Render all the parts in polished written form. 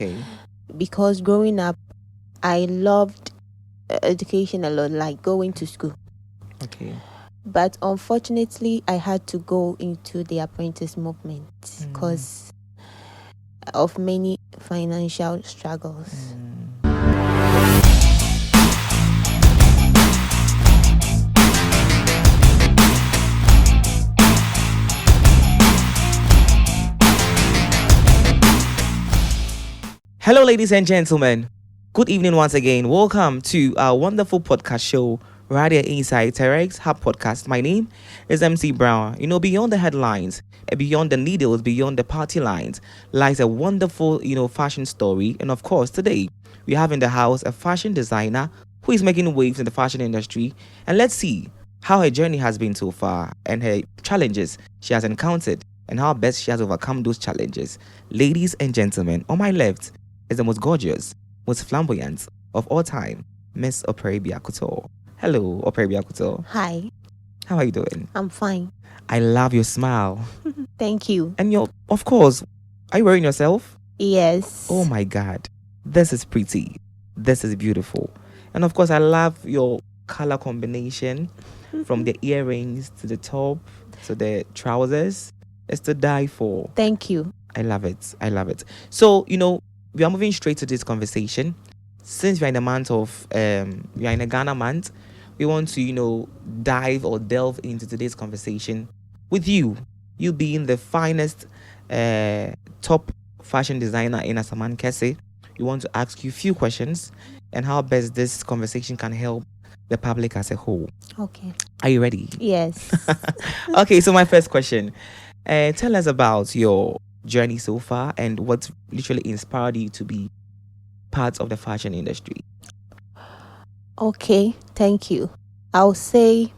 Okay. Because growing up, I loved education a lot, like going to school. Okay. But unfortunately, I had to go into the apprentice movement because of many financial struggles. Hello, ladies and gentlemen. Good evening once again. Welcome to our wonderful podcast show, right here inside Terrex Hub Podcast. My name is MC Brown. Beyond the headlines, beyond the needles, beyond the party lines, lies a wonderful, fashion story. And of course, today we have in the house a fashion designer who is making waves in the fashion industry. And let's see how her journey has been so far and her challenges she has encountered and how best she has overcome those challenges. Ladies and gentlemen, on my left is the most gorgeous, most flamboyant of all time, Miss Operabia Couture. Hello, Operabia Couture. Hi, How are you doing? I'm fine. I love your smile. Thank you. And of course, are you wearing yourself? Yes. Oh my God. This is pretty. This is beautiful. And of course, I love your color combination from the earrings to the top to the trousers. It's to die for. Thank you. I love it. I love it. So, we are moving straight to this conversation. Since we are in the month of, we are in a Ghana month, we want to, dive or delve into today's conversation with you. You being the finest top fashion designer in Asaman Kese. We want to ask you a few questions and how best this conversation can help the public as a whole. Okay. Are you ready? Yes. Okay, so my first question. Tell us about your journey so far and what literally inspired you to be part of the fashion industry. Okay, thank you. I'll say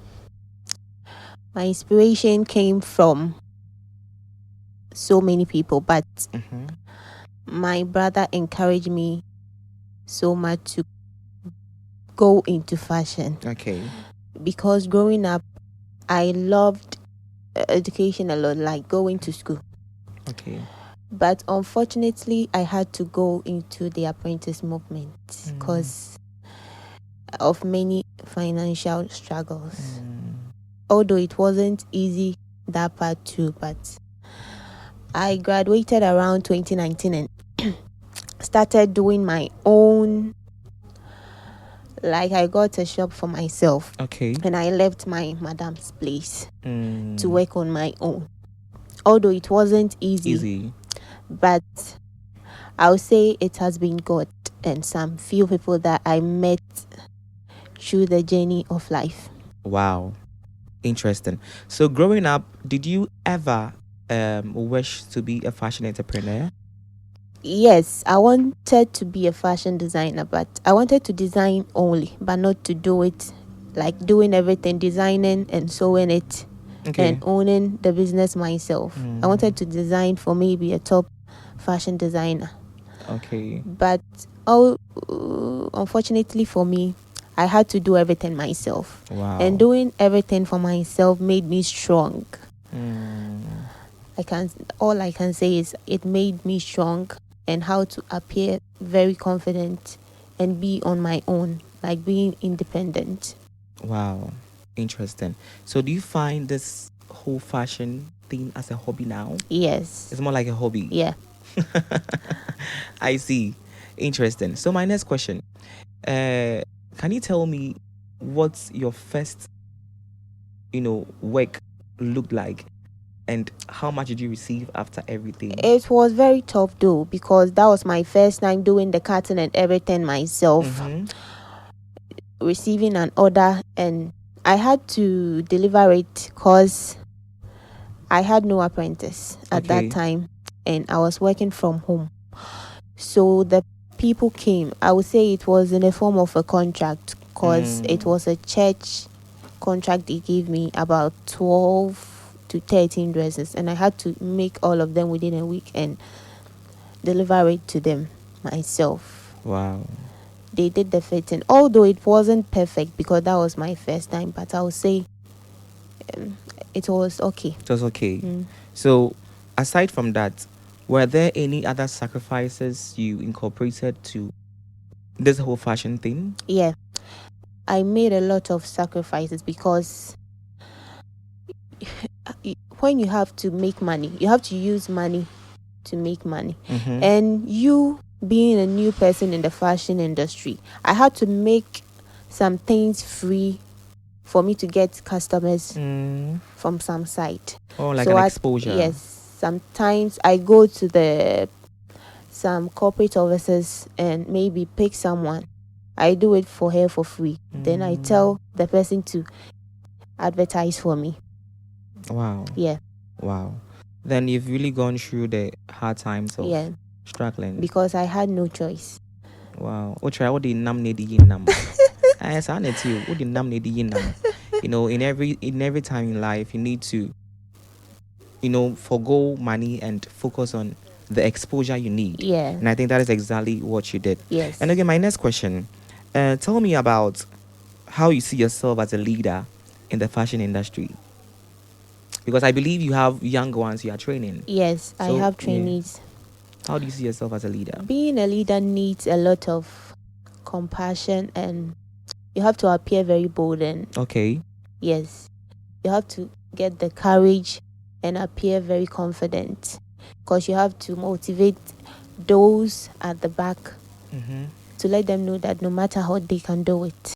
my inspiration came from so many people, but my brother encouraged me so much to go into fashion. Okay. Because growing up, I loved education a lot, like going to school. Okay. But unfortunately, I had to go into the apprentice movement because of many financial struggles. Although it wasn't easy, that part too, but I graduated around 2019 and started doing my own. Like, I got a shop for myself. Okay. And I left my madam's place to work on my own. Although it wasn't easy. But I'll say it has been good and some few people that I met through the journey of life. Wow. Interesting. So growing up, did you ever wish to be a fashion entrepreneur? Yes, I wanted to be a fashion designer, but I wanted to design only, but not to do it like doing everything, designing and sewing it and owning the business myself. I wanted to design for maybe a top fashion designer. Okay. But unfortunately for me, I had to do everything myself. Wow. And doing everything for myself made me strong. All I can say is it made me strong and how to appear very confident and be on my own, like being independent. Wow. Interesting. So do you find this whole fashion thing as a hobby now? Yes. It's more like a hobby. Yeah. I see. Interesting. So my next question. Can you tell me what your first, work looked like? And how much did you receive after everything? It was very tough though, because that was my first time doing the cutting and everything myself. Receiving an order, and I had to deliver it because I had no apprentice at that time and I was working from home. So the people came. I would say it was in the form of a contract because it was a church contract. They gave me about 12 to 13 dresses and I had to make all of them within a week and deliver it to them myself. Wow. They did the fitting, although it wasn't perfect because that was my first time, but I would say it was okay. It was okay. So aside from that, Were there any other sacrifices you incorporated to this whole fashion thing? Yeah, I made a lot of sacrifices because when you have to make money, you have to use money to make money. And you being a new person in the fashion industry, I had to make some things free for me to get customers from some site. Oh, like an exposure. Yes, sometimes I go to some corporate offices and maybe pick someone. I do it for her for free. Then I tell the person to advertise for me. Wow. Yeah. Wow. Then you've really gone through the hard times of struggling. Because I had no choice. Wow. What the nam ne di nam? I said it you. What the nam ne di nam? You know, in every time in life, you need to, forgo money and focus on the exposure you need. Yeah. And I think that is exactly what you did. Yes. And again, my next question, tell me about how you see yourself as a leader in the fashion industry. Because I believe you have young ones you are training. Yes, I have trainees. Yeah. How do you see yourself as a leader? Being a leader needs a lot of compassion, and you have to appear very bold. And yes, you have to get the courage and appear very confident, because you have to motivate those at the back to let them know that no matter how they can do it.